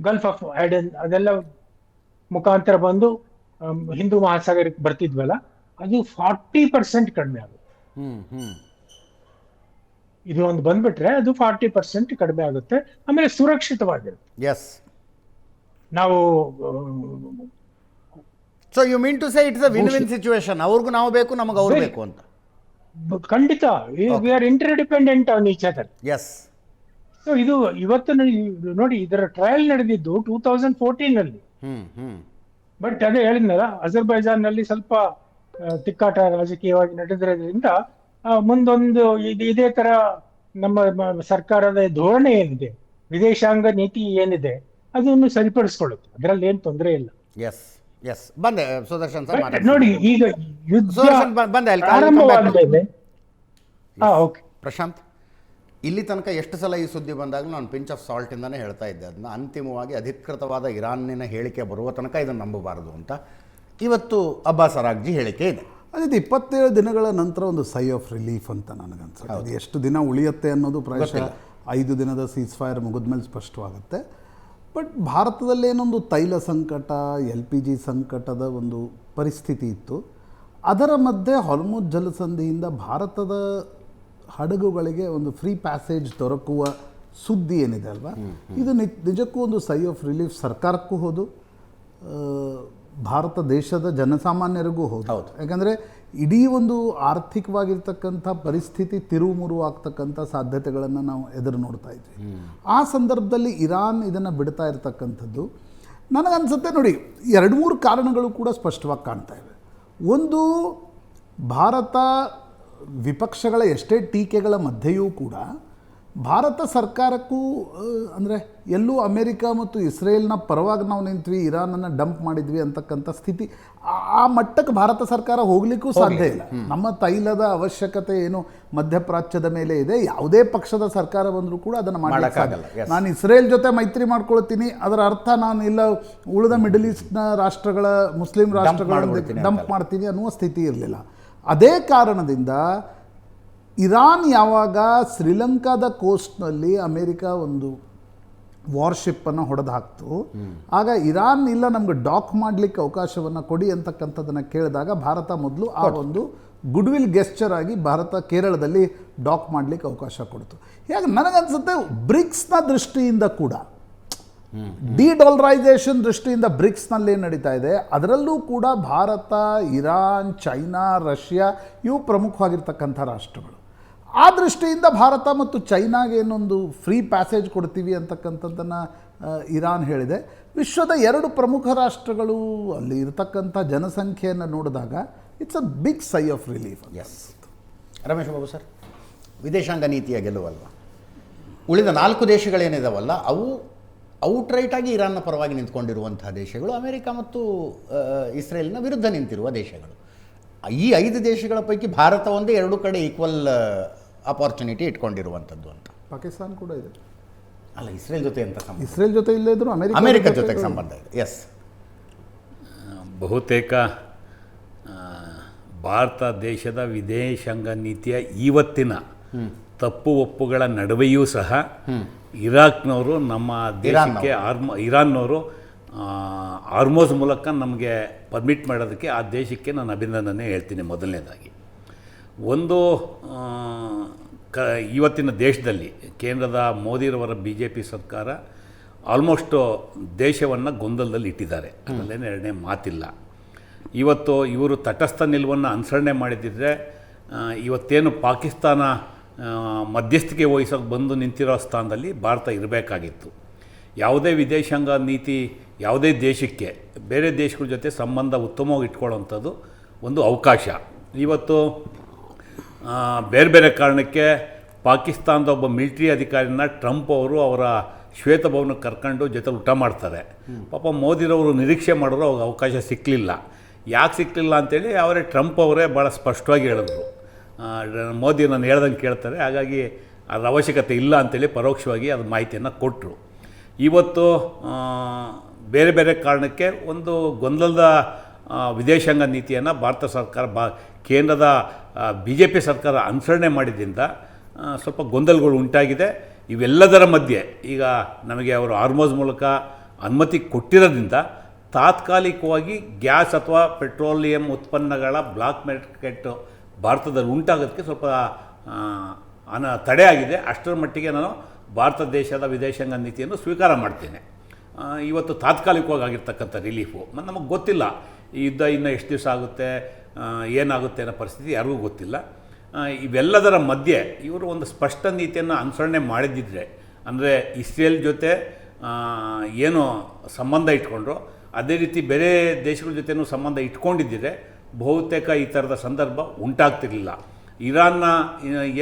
gulf of Aden ಅದೆಲ್ಲ ಮುಖಾಂತರ ಬಂದು ಹಿಂದೂ ಮಹಾಸಾಗರಕ್ಕೆ ಬರ್ತಿದ್ವಲ್ಲ, ಅದು 40% ಕಡಿಮೆ ಆಗುತ್ತೆ. ಇದು ಒಂದು ಬಂದ್ಬಿಟ್ರೆ ಅದು 40% ಕಡಿಮೆ ಆಗುತ್ತೆ. ಆಮೇಲೆ ಸುರಕ್ಷಿತವಾಗಿರುತ್ತೆ. ನಾವು so you mean to say it's a win-win situation. ಅವ್ರಿಗೂ ನಾವು ಬೇಕು, ನಮಗೆ ಅವ್ರು ಬೇಕು ಅಂತ. ಖಂಡಿತ, we are interdependent on each other. So ಇದು ಇವತ್ತು ನೋಡಿ, ಇದರ ಟ್ರಯಲ್ ನಡೆದಿದ್ದು 2014 ಅಲ್ಲಿ. ಬಟ್ ಅದೇ ಹೇಳಿದ್ನಲ್ಲ, ಅಜರ್ಬೈಜಾನ್ ನಲ್ಲಿ ಸ್ವಲ್ಪ ತಿಕ್ಕಾಟ ರಾಜಕೀಯವಾಗಿ ನಡೆದಿರೋದ್ರಿಂದ ಮುಂದೊಂದು ಇದೇ ತರ ನಮ್ಮ ಸರ್ಕಾರದ ಧೋರಣೆ ಏನಿದೆ, ವಿದೇಶಾಂಗ ನೀತಿ ಏನಿದೆ, ಅದನ್ನು ಸರಿಪಡಿಸ್ಕೊಳ್ಳುತ್ತೆ. ಅದರಲ್ಲಿ ಏನ್ ತೊಂದರೆ ಇಲ್ಲ. ಬಂದೆ ಸುದರ್ಶನ್ ಸರ್, ನೋಡಿ ಈಗ ಯುದ್ಧ ಪ್ರಾರಂಭವಾದ್ಮೇಲೆ ಪ್ರಶಾಂತ್, ಇಲ್ಲಿ ತನಕ ಎಷ್ಟು ಸಲ ಈ ಸುದ್ದಿ ಬಂದಾಗಲೂ ನಾನು ಪಿಂಚ್ ಆಫ್ ಸಾಲ್ಟ್ ಇಂದಾನೆ ಹೇಳ್ತಾ ಇದ್ದೆ ಅದನ್ನ. ಅಂತಿಮವಾಗಿ ಅಧಿಕೃತವಾದ ಇರಾನಿನ ಹೇಳಿಕೆ ಬರುವ ತನಕ ಇದನ್ನು ನಂಬಬಾರದು ಅಂತ. ಇವತ್ತು ಅಬ್ಬಾಸ್ ಅರಾಗ್ಜಿ ಹೇಳಿಕೆ ಇದೆ. ಅದೇ 27 ದಿನಗಳ ನಂತರ ಒಂದು ಸೈ ಆಫ್ ರಿಲೀಫ್ ಅಂತ ನನಗನ್ಸುತ್ತೆ. ಅದು ಎಷ್ಟು ದಿನ ಉಳಿಯುತ್ತೆ ಅನ್ನೋದು ಪ್ರಾಯಶಃ 5 ದಿನದ ಸೀಸ್ ಫೈರ್ ಮುಗಿದ್ಮೇಲೆ ಸ್ಪಷ್ಟವಾಗುತ್ತೆ. ಬಟ್ ಭಾರತದಲ್ಲಿ ಏನೊಂದು ತೈಲ ಸಂಕಟ, LPG ಸಂಕಟದ ಒಂದು ಪರಿಸ್ಥಿತಿ ಇತ್ತು. ಅದರ ಮಧ್ಯೆ ಹಾರ್ಮುಜ್ ಜಲಸಂಧಿಯಿಂದ ಭಾರತದ ಹಡಗುಗಳಿಗೆ ಒಂದು ಫ್ರೀ ಪ್ಯಾಸೇಜ್ ದೊರಕುವ ಸುದ್ದಿ ಏನಿದೆ ಅಲ್ವಾ, ಇದು ನಿಜಕ್ಕೂ ಒಂದು ಸೈ ಆಫ್ ರಿಲೀಫ್ ಸರ್ಕಾರಕ್ಕೂ ಹೌದು, ಭಾರತ ದೇಶದ ಜನಸಾಮಾನ್ಯರಿಗೂ ಹೌದು. ಯಾಕಂದರೆ ಇಡೀ ಒಂದು ಆರ್ಥಿಕವಾಗಿರ್ತಕ್ಕಂಥ ಪರಿಸ್ಥಿತಿ ತಿರುವುಮುರು ಆಗ್ತಕ್ಕಂಥ ಸಾಧ್ಯತೆಗಳನ್ನು ನಾವು ಎದುರು ನೋಡ್ತಾ ಇದ್ವಿ. ಆ ಸಂದರ್ಭದಲ್ಲಿ ಇರಾನ್ ಇದನ್ನು ಬಿಡ್ತಾ ಇರತಕ್ಕಂಥದ್ದು ನನಗನ್ಸುತ್ತೆ. ನೋಡಿ, 2-3 ಕಾರಣಗಳು ಕೂಡ ಸ್ಪಷ್ಟವಾಗಿ ಕಾಣ್ತಾ ಇವೆ. ಒಂದು, ಭಾರತ ವಿಪಕ್ಷಗಳ ಎಷ್ಟೇ ಟೀಕೆಗಳ ಮಧ್ಯೆಯೂ ಕೂಡ ಭಾರತ ಸರ್ಕಾರಕ್ಕೂ ಅಂದರೆ ಎಲ್ಲೂ ಅಮೇರಿಕ ಮತ್ತು ಇಸ್ರೇಲ್ನ ಪರವಾಗಿ ನಾವು ನಿಂತ್ವಿ, ಇರಾನನ್ನು ಡಂಪ್ ಮಾಡಿದ್ವಿ ಅಂತಕ್ಕಂಥ ಸ್ಥಿತಿ ಆ ಮಟ್ಟಕ್ಕೆ ಭಾರತ ಸರ್ಕಾರ ಹೋಗಲಿಕ್ಕೂ ಸಾಧ್ಯ ಇಲ್ಲ. ನಮ್ಮ ತೈಲದ ಅವಶ್ಯಕತೆ ಏನು ಮಧ್ಯಪ್ರಾಚ್ಯದ ಮೇಲೆ ಇದೆ, ಯಾವುದೇ ಪಕ್ಷದ ಸರ್ಕಾರ ಬಂದರೂ ಕೂಡ ಅದನ್ನು ಮಾಡಲಿಕ್ಕಾಗಲ್ಲ. ನಾನು ಇಸ್ರೇಲ್ ಜೊತೆ ಮೈತ್ರಿ ಮಾಡ್ಕೊಳ್ತೀನಿ, ಅದರ ಅರ್ಥ ನಾನು ಇಲ್ಲ ಉಳಿದ ಮಿಡಲ್ ಈಸ್ಟ್ನ ರಾಷ್ಟ್ರಗಳ ಮುಸ್ಲಿಂ ರಾಷ್ಟ್ರಗಳ ಡಂಪ್ ಮಾಡ್ತೀನಿ ಅನ್ನುವ ಸ್ಥಿತಿ ಇರಲಿಲ್ಲ. ಅದೇ ಕಾರಣದಿಂದ ಇರಾನ್ ಯಾವಾಗ ಶ್ರೀಲಂಕಾದ ಕೋಸ್ಟ್ನಲ್ಲಿ ಅಮೇರಿಕ ಒಂದು ವಾರ್ಶಿಪ್ಪನ್ನು ಹೊಡೆದು ಹಾಕ್ತು, ಆಗ ಇರಾನ್ ಇಲ್ಲ ನಮ್ಗೆ ಡಾಕ್ ಮಾಡಲಿಕ್ಕೆ ಅವಕಾಶವನ್ನು ಕೊಡಿ ಅಂತಕ್ಕಂಥದ್ದನ್ನು ಕೇಳಿದಾಗ ಭಾರತ ಮೊದಲು ಆ ಒಂದು ಗುಡ್ವಿಲ್ ಗೆಸ್ಚರ್ ಆಗಿ ಭಾರತ ಕೇರಳದಲ್ಲಿ ಡಾಕ್ ಮಾಡಲಿಕ್ಕೆ ಅವಕಾಶ ಕೊಡ್ತು. ಹೀಗಾಗಿ ನನಗನ್ಸುತ್ತೆ ಬ್ರಿಕ್ಸ್ನ ದೃಷ್ಟಿಯಿಂದ ಕೂಡ ಡಿಡಾಲರೈಸೇಷನ್ ದೃಷ್ಟಿಯಿಂದ ಬ್ರಿಕ್ಸ್ನಲ್ಲಿ ಏನು ನಡೀತಾ ಇದೆ ಅದರಲ್ಲೂ ಕೂಡ ಭಾರತ, ಇರಾನ್, ಚೈನಾ, ರಷ್ಯಾ ಇವು ಪ್ರಮುಖವಾಗಿರ್ತಕ್ಕಂಥ ರಾಷ್ಟ್ರಗಳು. ಆ ದೃಷ್ಟಿಯಿಂದ ಭಾರತ ಮತ್ತು ಚೈನಾಗೆ ಏನೊಂದು ಫ್ರೀ ಪ್ಯಾಸೇಜ್ ಕೊಡ್ತೀವಿ ಅಂತಕ್ಕಂಥದ್ದನ್ನು ಇರಾನ್ ಹೇಳಿದೆ. ವಿಶ್ವದ 2 ಪ್ರಮುಖ ರಾಷ್ಟ್ರಗಳು ಅಲ್ಲಿ ಇರತಕ್ಕಂಥ ಜನಸಂಖ್ಯೆಯನ್ನು ನೋಡಿದಾಗ it's a big sigh of relief. S Ramesh Babu sir, ವಿದೇಶಾಂಗ ನೀತಿಯ ಗೆಲುವಲ್ವ, ಉಳಿದ 4 ದೇಶಗಳೇನಿದಾವಲ್ಲ ಅವು ಔಟ್ರೈಟಾಗಿ ಇರಾನ್ನ ಪರವಾಗಿ ನಿಂತ್ಕೊಂಡಿರುವಂತಹ ದೇಶಗಳು, ಅಮೆರಿಕ ಮತ್ತು ಇಸ್ರೇಲ್ನ ವಿರುದ್ಧ ನಿಂತಿರುವ ದೇಶಗಳು. ಈ 5 ದೇಶಗಳ ಪೈಕಿ ಭಾರತ ಒಂದೇ 2 ಕಡೆ ಈಕ್ವಲ್ ಅಪಾರ್ಚುನಿಟಿ ಇಟ್ಕೊಂಡಿರುವಂಥದ್ದು ಅಂತ. ಪಾಕಿಸ್ತಾನ ಕೂಡ ಇದೆ ಅಲ್ಲ, ಇಸ್ರೇಲ್ ಜೊತೆ ಅಂತ ಸಂಬಂಧ, ಇಸ್ರೇಲ್ ಜೊತೆ ಇಲ್ಲೇ ಇದ್ರು ಅಮೆರಿಕ ಜೊತೆಗೆ ಸಂಬಂಧ ಇದೆ. ಎಸ್, ಬಹುತೇಕ ಭಾರತ ದೇಶದ ವಿದೇಶಾಂಗ ನೀತಿಯ ಇವತ್ತಿನ ತಪ್ಪು ಒಪ್ಪುಗಳ ನಡುವೆಯೂ ಸಹ ಇರಾಕ್ನವರು ನಮ್ಮ ದೇಶಕ್ಕೆ ಇರಾನ್ನವರು ಆರ್ಮೋಸ್ ಮೂಲಕ ನಮಗೆ ಪರ್ಮಿಟ್ ಮಾಡೋದಕ್ಕೆ ಆ ದೇಶಕ್ಕೆ ನಾನು ಅಭಿನಂದನೆ ಹೇಳ್ತೀನಿ. ಮೊದಲನೇದಾಗಿ ಒಂದು ಇವತ್ತಿನ ದೇಶದಲ್ಲಿ ಕೇಂದ್ರದ ಮೋದಿರವರ BJP ಸರ್ಕಾರ ಆಲ್ಮೋಸ್ಟು ದೇಶವನ್ನು ಗೊಂದಲದಲ್ಲಿ ಇಟ್ಟಿದ್ದಾರೆ, ಅದರಲ್ಲೇನು ಎರಡನೇ ಮಾತಿಲ್ಲ. ಇವತ್ತು ಇವರು ತಟಸ್ಥ ನಿಲುವನ್ನು ಅನುಸರಣೆ ಮಾಡಿದ್ದಿದ್ರೆ ಇವತ್ತೇನು ಪಾಕಿಸ್ತಾನ ಮಧ್ಯಸ್ಥಿಕೆ ವಹಿಸೋಕೆ ಬಂದು ನಿಂತಿರೋ ಸ್ಥಾನದಲ್ಲಿ ಭಾರತ ಇರಬೇಕಾಗಿತ್ತು. ಯಾವುದೇ ವಿದೇಶಾಂಗ ನೀತಿ ಯಾವುದೇ ದೇಶಕ್ಕೆ ಬೇರೆ ದೇಶಗಳ ಜೊತೆ ಸಂಬಂಧ ಉತ್ತಮವಾಗಿ ಇಟ್ಕೊಳ್ಳೋವಂಥದ್ದು ಒಂದು ಅವಕಾಶ. ಇವತ್ತು ಬೇರೆ ಬೇರೆ ಕಾರಣಕ್ಕೆ ಪಾಕಿಸ್ತಾನದ ಒಬ್ಬ ಮಿಲಿಟ್ರಿ ಅಧಿಕಾರಿನ ಟ್ರಂಪ್ ಅವರು ಅವರ ಶ್ವೇತಭವನಕ್ಕೆ ಕರ್ಕೊಂಡು ಜೊತೆ ಊಟ ಮಾಡ್ತಾರೆ. ಪಾಪ ಮೋದಿರವರು ನಿರೀಕ್ಷೆ ಮಾಡೋರು ಅವಾಗ ಅವಕಾಶ ಸಿಕ್ಕಲಿಲ್ಲ. ಯಾಕೆ ಸಿಕ್ಕಲಿಲ್ಲ ಅಂತೇಳಿ ಅವರೇ ಟ್ರಂಪ್ ಅವರೇ ಭಾಳ ಸ್ಪಷ್ಟವಾಗಿ ಹೇಳಿದ್ರು, ಮೋದಿ ನಾನು ಹೇಳ್ದಂಗೆ ಕೇಳ್ತಾರೆ, ಹಾಗಾಗಿ ಅದರ ಅವಶ್ಯಕತೆ ಇಲ್ಲ ಅಂತೇಳಿ ಪರೋಕ್ಷವಾಗಿ ಅದು ಮಾಹಿತಿಯನ್ನು ಕೊಟ್ಟರು. ಇವತ್ತು ಬೇರೆ ಬೇರೆ ಕಾರಣಕ್ಕೆ ಒಂದು ಗೊಂದಲದ ವಿದೇಶಾಂಗ ನೀತಿಯನ್ನು ಭಾರತ ಸರ್ಕಾರ ಕೇಂದ್ರದ BJP ಸರ್ಕಾರ ಅನುಸರಣೆ ಮಾಡಿದ್ದರಿಂದ ಸ್ವಲ್ಪ ಗೊಂದಲಗಳು ಉಂಟಾಗಿದೆ. ಇವೆಲ್ಲದರ ಮಧ್ಯೆ ಈಗ ನಮಗೆ ಅವರು ಆರ್ಮೋಸ್ ಮೂಲಕ ಅನುಮತಿ ಕೊಟ್ಟಿರೋದ್ರಿಂದ ತಾತ್ಕಾಲಿಕವಾಗಿ ಗ್ಯಾಸ್ ಅಥವಾ ಪೆಟ್ರೋಲಿಯಂ ಉತ್ಪನ್ನಗಳ ಬ್ಲಾಕ್ ಮಾರ್ಕೆಟ್ ಭಾರತದಲ್ಲಿ ಉಂಟಾಗೋದಕ್ಕೆ ಸ್ವಲ್ಪ ತಡೆ ಆಗಿದೆ. ಅಷ್ಟರ ಮಟ್ಟಿಗೆ ನಾನು ಭಾರತ ದೇಶದ ವಿದೇಶಾಂಗ ನೀತಿಯನ್ನು ಸ್ವೀಕಾರ ಮಾಡ್ತೇನೆ. ಇವತ್ತು ತಾತ್ಕಾಲಿಕವಾಗಿ ಆಗಿರ್ತಕ್ಕಂಥ ರಿಲೀಫು ನಮಗೆ ಗೊತ್ತಿಲ್ಲ, ಈ ಯುದ್ಧ ಇನ್ನೂ ಎಷ್ಟು ದಿವಸ ಆಗುತ್ತೆ, ಏನಾಗುತ್ತೆ ಅನ್ನೋ ಪರಿಸ್ಥಿತಿ ಯಾರಿಗೂ ಗೊತ್ತಿಲ್ಲ. ಇವೆಲ್ಲದರ ಮಧ್ಯೆ ಇವರು ಒಂದು ಸ್ಪಷ್ಟ ನೀತಿಯನ್ನು ಅನುಸರಣೆ ಮಾಡಿದ್ದಿದ್ರೆ, ಅಂದರೆ ಇಸ್ರೇಲ್ ಜೊತೆ ಏನು ಸಂಬಂಧ ಇಟ್ಕೊಂಡ್ರು ಅದೇ ರೀತಿ ಬೇರೆ ದೇಶಗಳ ಜೊತೆನೂ ಸಂಬಂಧ ಇಟ್ಕೊಂಡಿದ್ದರೆ ಬಹುತೇಕ ಈ ಥರದ ಸಂದರ್ಭ ಉಂಟಾಗ್ತಿರಲಿಲ್ಲ. ಇರಾನ್ನ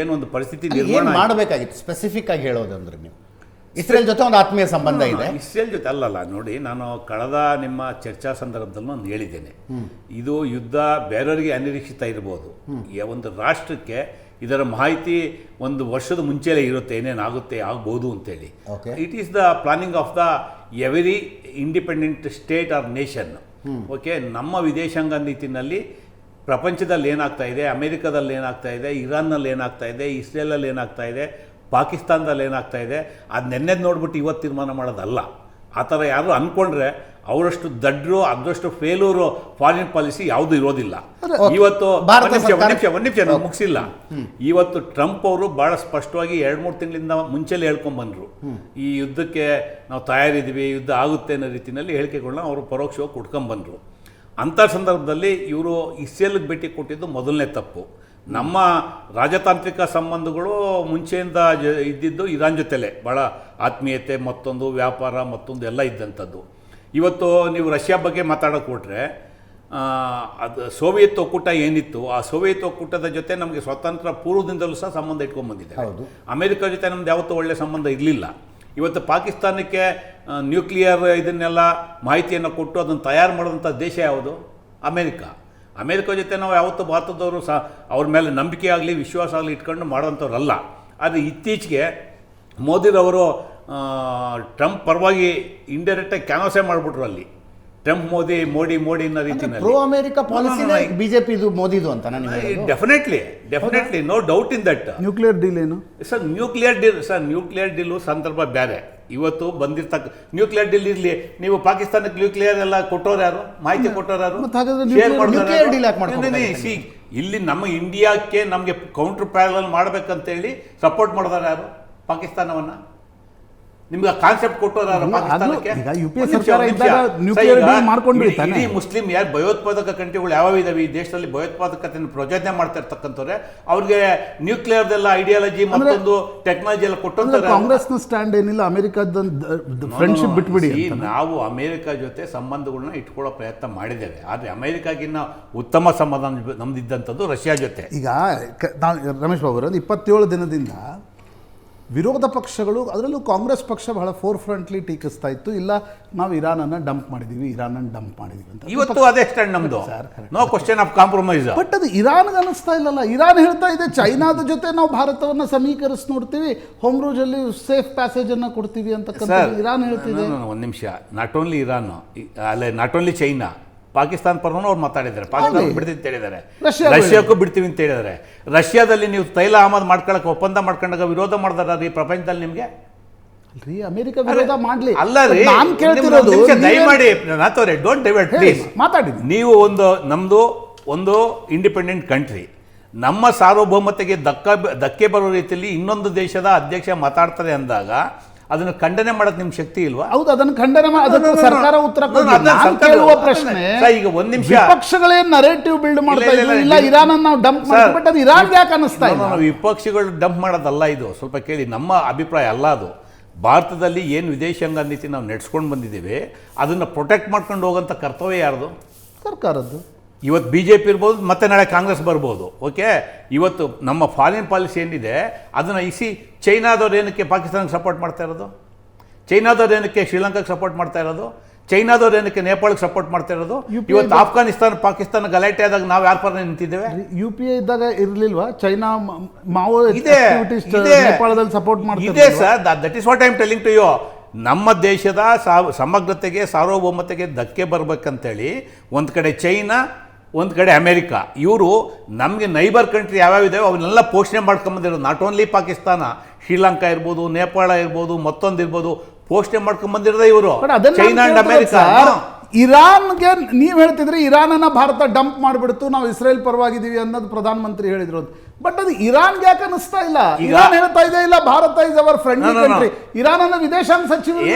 ಏನೊಂದು ಪರಿಸ್ಥಿತಿ ನಿರ್ಮಾಣ ಮಾಡಬೇಕಾಗಿತ್ತು. ಸ್ಪೆಸಿಫಿಕ್ ಆಗಿ ಹೇಳೋದಂದ್ರೆ ನೀವು ಇಸ್ರೇಲ್ ಜೊತೆ ಒಂದು ಆತ್ಮೀಯ ಸಂಬಂಧ ಇದೆ. ಇಸ್ರೇಲ್ ಜೊತೆ ಅಲ್ಲಲ್ಲ, ನೋಡಿ ನಾನು ಕಳೆದ ನಿಮ್ಮ ಚರ್ಚಾ ಸಂದರ್ಭದಲ್ಲಿ ನಾನು ಹೇಳಿದ್ದೇನೆ, ಇದು ಯುದ್ಧ ಬೇರೆಯವರಿಗೆ ಅನಿರೀಕ್ಷಿತ ಇರ್ಬೋದು, ಒಂದು ರಾಷ್ಟ್ರಕ್ಕೆ ಇದರ ಮಾಹಿತಿ ಒಂದು ವರ್ಷದ ಮುಂಚೆಲೇ ಇರುತ್ತೆ, ಏನೇನಾಗುತ್ತೆ ಆಗ್ಬೋದು ಅಂತೇಳಿ. It is the planning of the every independent state or nation. Okay, ನಮ್ಮ ವಿದೇಶಾಂಗ ನೀತಿನಲ್ಲಿ ಪ್ರಪಂಚದಲ್ಲಿ ಏನಾಗ್ತಾ ಇದೆ, ಅಮೆರಿಕದಲ್ಲಿ ಏನಾಗ್ತಾ ಇದೆ, ಇರಾನ್ನಲ್ಲಿ ಏನಾಗ್ತಾ ಇದೆ, ಇಸ್ರೇಲಲ್ಲಿ ಏನಾಗ್ತಾ ಇದೆ, ಪಾಕಿಸ್ತಾನದಲ್ಲಿ ಏನಾಗ್ತಾ ಇದೆ, ಅದು ನೆನ್ನೆದು ನೋಡ್ಬಿಟ್ಟು ಇವತ್ತು ತೀರ್ಮಾನ ಮಾಡೋದಲ್ಲ. ಆ ಥರ ಯಾರು ಅಂದ್ಕೊಂಡ್ರೆ ಅವರಷ್ಟು ದಡ್ರು ಅದರಷ್ಟು ಫೇಲೂರು ಫಾರಿನ್ ಪಾಲಿಸಿ ಯಾವುದೂ ಇರೋದಿಲ್ಲ. ಇವತ್ತು ಒಂದು ನಿಮಿಷ ಮುಗಿಸಿಲ್ಲ. ಇವತ್ತು ಟ್ರಂಪ್ ಅವರು ಭಾಳ ಸ್ಪಷ್ಟವಾಗಿ 2-3 ತಿಂಗಳಿಂದ ಮುಂಚೆಲೇ ಹೇಳ್ಕೊಂಡ್ಬಂದರು, ಈ ಯುದ್ಧಕ್ಕೆ ನಾವು ತಯಾರಿದ್ದೀವಿ, ಯುದ್ಧ ಆಗುತ್ತೆ ಅನ್ನೋ ರೀತಿಯಲ್ಲಿ ಹೇಳಿಕೆಗಳನ್ನ ಅವರು ಪರೋಕ್ಷವಾಗಿ ಕೊಟ್ಕೊಂಡ್ಬಂದರು. ಅಂಥ ಸಂದರ್ಭದಲ್ಲಿ ಇವರು ಇಸ್ರೇಲ್ಗೆ ಭೇಟಿ ಕೊಟ್ಟಿದ್ದು ಮೊದಲನೇ ತಪ್ಪು. ನಮ್ಮ ರಾಜತಾಂತ್ರಿಕ ಸಂಬಂಧಗಳು ಮುಂಚೆಯಿಂದ ಇದ್ದಿದ್ದು ಇರಾನ್ ಜೊತೆಲೇ ಭಾಳ ಆತ್ಮೀಯತೆ, ಮತ್ತೊಂದು ವ್ಯಾಪಾರ, ಮತ್ತೊಂದು ಎಲ್ಲ ಇದ್ದಂಥದ್ದು. ಇವತ್ತು ನೀವು ರಷ್ಯಾ ಬಗ್ಗೆ ಮಾತಾಡೋಕೆ ಕೊಟ್ಟರೆ ಅದು ಸೋವಿಯತ್ ಒಕ್ಕೂಟ ಏನಿತ್ತು ಆ ಸೋವಿಯತ್ ಒಕ್ಕೂಟದ ಜೊತೆ ನಮಗೆ ಸ್ವತಂತ್ರ ಪೂರ್ವದಿಂದಲೂ ಸಹ ಸಂಬಂಧ ಇಟ್ಕೊಂಡ್ಬಂದಿದೆ. ಅಮೆರಿಕ ಜೊತೆ ನಮ್ದು ಯಾವತ್ತೂ ಒಳ್ಳೆಯ ಸಂಬಂಧ ಇರಲಿಲ್ಲ. ಇವತ್ತು ಪಾಕಿಸ್ತಾನಕ್ಕೆ ನ್ಯೂಕ್ಲಿಯರ್ ಇದನ್ನೆಲ್ಲ ಮಾಹಿತಿಯನ್ನು ಕೊಟ್ಟು ಅದನ್ನು ತಯಾರು ಮಾಡೋದಂಥ ದೇಶ ಯಾವುದು? ಅಮೇರಿಕ ಜೊತೆ ನಾವು ಯಾವತ್ತೂ ಭಾರತದವರು ಸಹ ಅವ್ರ ಮೇಲೆ ನಂಬಿಕೆ ಆಗಲಿ ವಿಶ್ವಾಸ ಆಗಲಿ ಇಟ್ಕೊಂಡು ಮಾಡೋವಂಥವ್ರಲ್ಲ. ಆದರೆ ಇತ್ತೀಚೆಗೆ ಮೋದಿರವರು ಟ್ರಂಪ್ ಪರವಾಗಿ ಇಂಡೈರೆಕ್ಟಾಗಿ ಕ್ಯಾನ್ವಾಸೇ ಮಾಡಿಬಿಟ್ರು. ಅಲ್ಲಿ ಟ್ರಂಪ್ ಮೋಡಿ ಅನ್ನೋ ರೀತಿಯಲ್ಲಿ ಪ್ರೋ ಅಮೆರಿಕ ಪಾಲಿಸಿನೇ ಬಿಜೆಪಿ ಇದು ಮೋದಿದು ಅಂತ definitely no doubt in that. Nuclear deal ಏನು ಸರ್? ನ್ಯೂಕ್ಲಿಯರ್ ಡೀಲು ಸಂದರ್ಭ ಬೇರೆ. ಇವತ್ತು ಬಂದಿರ್ತಕ್ಕ ನ್ಯೂಕ್ಲಿಯರ್ ಡೀಲ್ ಇರಲಿ, ನೀವು ಪಾಕಿಸ್ತಾನಕ್ಕೆ ನ್ಯೂಕ್ಲಿಯರ್ ಎಲ್ಲ ಕೊಟ್ಟೋರು ಯಾರು? ಮಾಹಿತಿ ಕೊಟ್ಟೋರು ಯಾರು? ಇಲ್ಲಿ ನಮ್ಮ ಇಂಡಿಯಾಕ್ಕೆ ನಮಗೆ ಕೌಂಟರ್ ಪ್ಯಾರಲ್ ಮಾಡ್ಬೇಕಂತೇಳಿ ಸಪೋರ್ಟ್ ಮಾಡಿದಾರೆ ಯಾರು? ಪಾಕಿಸ್ತಾನವನ್ನ. ನಿಮ್ಗೆ ಆ ಕಾನ್ಸೆಪ್ಟ್ ಕೊಟ್ಟೋರು ಯಾರು ಪಾಕಿಸ್ತಾನಕ್ಕೆ? ಇಡೀ ಮುಸ್ಲಿಂ ಯಾರು ಭಯೋತ್ಪಾದಕ ಕಂಟ್ರಿಗಳು ಯಾವ ಇದಾವೆ ಈ ದೇಶದಲ್ಲಿ ಭಯೋತ್ಪಾದಕತೆಯನ್ನು ಪ್ರಚೋದನೆ ಮಾಡ್ತಾ ಇರ್ತಕ್ಕಂಥವ್ರೆ, ಅವ್ರಿಗೆ ನ್ಯೂಕ್ಲಿಯರ್ದೆಲ್ಲ ಐಡಿಯಾಲಜಿ ಮತ್ತೊಂದು ಟೆಕ್ನಾಲಜಿ ಎಲ್ಲ ಕೊಟ್ಟಂತ ಕಾಂಗ್ರೆಸ್ನ ಸ್ಟ್ಯಾಂಡ್ ಏನಿಲ್ಲ, ಅಮೆರಿಕದ ಫ್ರೆಂಡ್ಶಿಪ್ ಬಿಟ್ಬಿಡಿ. ನಾವು ಅಮೆರಿಕ ಜೊತೆ ಸಂಬಂಧಗಳನ್ನ ಇಟ್ಕೊಳ್ಳೋ ಪ್ರಯತ್ನ ಮಾಡಿದ್ದೇವೆ. ಆದರೆ ಅಮೆರಿಕಾಗಿನ್ನ ಉತ್ತಮ ಸಂಬಂಧ ನಮ್ದಿದ್ದಂಥದ್ದು ರಷ್ಯಾ ಜೊತೆ. ಈಗ ರಮೇಶ್ ಬಾಬು ಅವರ 27 ದಿನದಿಂದ ವಿರೋಧ ಪಕ್ಷಗಳು, ಅದರಲ್ಲೂ ಕಾಂಗ್ರೆಸ್ ಪಕ್ಷ ಬಹಳ ಫೋರ್ ಫ್ರಂಟ್ಲಿ ಟೀಕಿಸ್ತಾ ಇತ್ತು, ಇಲ್ಲ ನಾವು ಇರಾನನ್ನು ಡಂಪ್ ಮಾಡಿದ್ದೀವಿ ಅಂತ. ಇವತ್ತು ಅದೇ ಸ್ಟ್ಯಾಂಡ್ ನಮ್ದು, no question of compromise. But ಅದು ಇರಾನ್ಗೆ ಅನಿಸ್ತಾ ಇಲ್ಲಲ್ಲ. ಇರಾನ್ ಹೇಳ್ತಾ ಇದೆ ಚೈನಾದ ಜೊತೆ ನಾವು ಭಾರತವನ್ನು ಸಮೀಕರಿಸಿ ನೋಡ್ತೀವಿ, ಹೋಮ್ರೂಜಲ್ಲಿ ಸೇಫ್ ಪ್ಯಾಸೇಜ್ ಅನ್ನು ಕೊಡ್ತೀವಿ ಅಂತಕ್ಕಂಥ ಇರಾನ್ ಹೇಳ್ತಿದೆ. ಒಂದು ನಿಮಿಷ, ನಾಟ್ ಓನ್ಲಿ ಇರಾನ್ ಅಲ್ಲ, ನಾಟ್ ಓನ್ಲಿ ಚೈನಾ, ಪಾಕಿಸ್ತಾನ ಪರನೂ ಅವ್ರು ಮಾತಾಡಿದ್ದಾರೆ. ಪಾಕಿಸ್ತಾನ ಬಿಡ್ತೀವಿ ಅಂತ ಹೇಳಿದ್ದಾರೆ, ರಷ್ಯಾಕ್ಕೂ ಬಿಡ್ತೀವಿ ಅಂತ ಹೇಳಿದ್ದಾರೆ. ರಷ್ಯಾದಲ್ಲಿ ನೀವು ತೈಲ ಆಮದು ಮಾಡ್ಕೊಳಕ್ಕೆ ಒಪ್ಪಂದ ಮಾಡ್ಕೊಂಡಾಗ ವಿರೋಧ ಮಾಡಿದಾರ ಈ ಪ್ರಪಂಚದಲ್ಲಿ ನಿಮಗೆ? ಅಮೆರಿಕ ವಿರೋಧ ಮಾಡ್ಲಿ ಅಲ್ಲ ರೀ, ನಾನು ಕೇಳ್ತಿರೋದು ದಯಮಾಡಿ ನಾಥವ್ರೆ ಡೋಂಟ್ ಡೈವರ್ಟ್ ಪ್ಲೀಸ್. ಮಾತಾಡಿ. ನೀವು ನಮ್ದು ಒಂದು ಇಂಡಿಪೆಂಡೆಂಟ್ ಕಂಟ್ರಿ, ನಮ್ಮ ಸಾರ್ವಭೌಮತೆಗೆ ಧಕ್ಕೆ ಬರೋ ರೀತಿಯಲ್ಲಿ ಇನ್ನೊಂದು ದೇಶದ ಅಧ್ಯಕ್ಷ ಮಾತಾಡ್ತಾರೆ ಅಂದಾಗ ಅದನ್ನು ಖಂಡನೆ ಮಾಡಕ್ ನಿಮ್ಗೆ ಶಕ್ತಿ ಇಲ್ವಾ? ಹೌದು, ಅದನ್ನು ಖಂಡನೆ ಸರ್ಕಾರ ಉತ್ತರ ಕೇಳುವ ಪ್ರಶ್ನೆ. ಈಗ ಒಂದ್ ನಿಮಿಷ, ವಿಪಕ್ಷಗಳೇ ನರೇಟಿವ್ ಬಿಲ್ಡ್ ಮಾಡ್ತಾ ಇದ್ರು, ಇಲ್ಲ ಇರಾನ್ ನಾವು ಡಂಪ್ ಮಾಡ್ತೀವಿ, ಬಟ್ ಅದು ಇರಾನ್ ಯಾಕೆ ಅನಿಸ್ತಾ ಇಲ್ಲ? ವಿಪಕ್ಷಗಳು ಡಂಪ್ ಮಾಡೋದಲ್ಲ ಇದು, ಸ್ವಲ್ಪ ಕೇಳಿ. ನಮ್ಮ ಅಭಿಪ್ರಾಯ ಅಲ್ಲ ಅದು. ಭಾರತದಲ್ಲಿ ಏನು ವಿದೇಶಾಂಗ ನೀತಿ ನಾವು ನಡೆಸ್ಕೊಂಡು ಬಂದಿದ್ದೇವೆ ಅದನ್ನು ಪ್ರೊಟೆಕ್ಟ್ ಮಾಡ್ಕೊಂಡು ಹೋಗೋಂಥ ಕರ್ತವ್ಯ ಯಾರ್ದು? ಸರ್ಕಾರದ್ದು. ಇವತ್ತು BJP ಇರ್ಬೋದು, ಮತ್ತೆ ನಾಳೆ ಕಾಂಗ್ರೆಸ್ ಬರ್ಬೋದು. ಓಕೆ, ಇವತ್ತು ನಮ್ಮ ಫಾರಿನ್ ಪಾಲಿಸಿ ಏನಿದೆ ಅದನ್ನು ಚೈನಾದವ್ರು ಏನಕ್ಕೆ ಪಾಕಿಸ್ತಾನಕ್ಕೆ ಸಪೋರ್ಟ್ ಮಾಡ್ತಾ ಇರೋದು? ಚೈನಾದವ್ರು ಏನಕ್ಕೆ ಶ್ರೀಲಂಕಾಗೆ ಸಪೋರ್ಟ್ ಮಾಡ್ತಾ ಇರೋದು? ಚೈನಾದವ್ರು ಏನಕ್ಕೆ ನೇಪಾಳಕ್ಕೆ ಸಪೋರ್ಟ್ ಮಾಡ್ತಾ ಇರೋದು? ಇವತ್ತು ಆಫ್ಘಾನಿಸ್ತಾನ ಪಾಕಿಸ್ತಾನ ಗಲಾಟೆ ಆದಾಗ ನಾವು ಯಾರ ಪರ ನಿಂತಿದ್ದೇವೆ? UPA ಇದ್ದಾಗ ಇರಲಿಲ್ವಾ ಚೈನಾ ಮಾವೋ ನೇಪಾಳದಲ್ಲಿ ಸಪೋರ್ಟ್ ಮಾಡ್ತಿದೆ? ಇದೆ ಸರ್, that is what I am telling to you. ನಮ್ಮ ದೇಶದ ಸಮಗ್ರತೆಗೆ ಸಾರ್ವಭೌಮತೆಗೆ ಧಕ್ಕೆ ಬರಬೇಕಂತೇಳಿ ಒಂದು ಕಡೆ ಚೈನಾ, ಒಂದು ಕಡೆ ಅಮೆರಿಕ, ಇವರು ನಮಗೆ ನೈಬರ್ ಕಂಟ್ರಿ ಯಾವ್ಯಾವ ಇದಾವೆ ಅವನ್ನೆಲ್ಲ ಪೋಷಣೆ ಮಾಡ್ಕೊಂಬಂದಿರೋದು. ನಾಟ್ ಓನ್ಲಿ ಪಾಕಿಸ್ತಾನ, ಶ್ರೀಲಂಕಾ ಇರ್ಬೋದು, ನೇಪಾಳ ಇರ್ಬೋದು, ಮತ್ತೊಂದು ಇರ್ಬೋದು, ಪೋಷಣೆ ಮಾಡ್ಕೊಂಬಂದಿರೋದೇ ಇವರು, ಚೈನಾ ಅಂಡ್ ಅಮೆರಿಕ. ಇರಾನ್ಗೆ ನೀವು ಹೇಳ್ತಿದ್ರಿ ಇರಾನನ್ನ ಭಾರತ ಡಂಪ್ ಮಾಡಿಬಿಡ್ತು, ನಾವು ಇಸ್ರೇಲ್ ಪರವಾಗಿದ್ದೀವಿ ಅನ್ನೋದು ಪ್ರಧಾನಮಂತ್ರಿ ಹೇಳಿದ್ರು. ಬಟ್ ಅದು ಇರಾನ್ಗೆ ಯಾಕೆ ಅನಿಸ್ತಾ ಇಲ್ಲ? ಇರಾನ್ ಹೇಳ್ತಾ ಇದೆ ಇಲ್ಲ Bharat is our friendly country. Iran ಅನ್ನ ವಿದೇಶಾಂಗ ಸಚಿವರು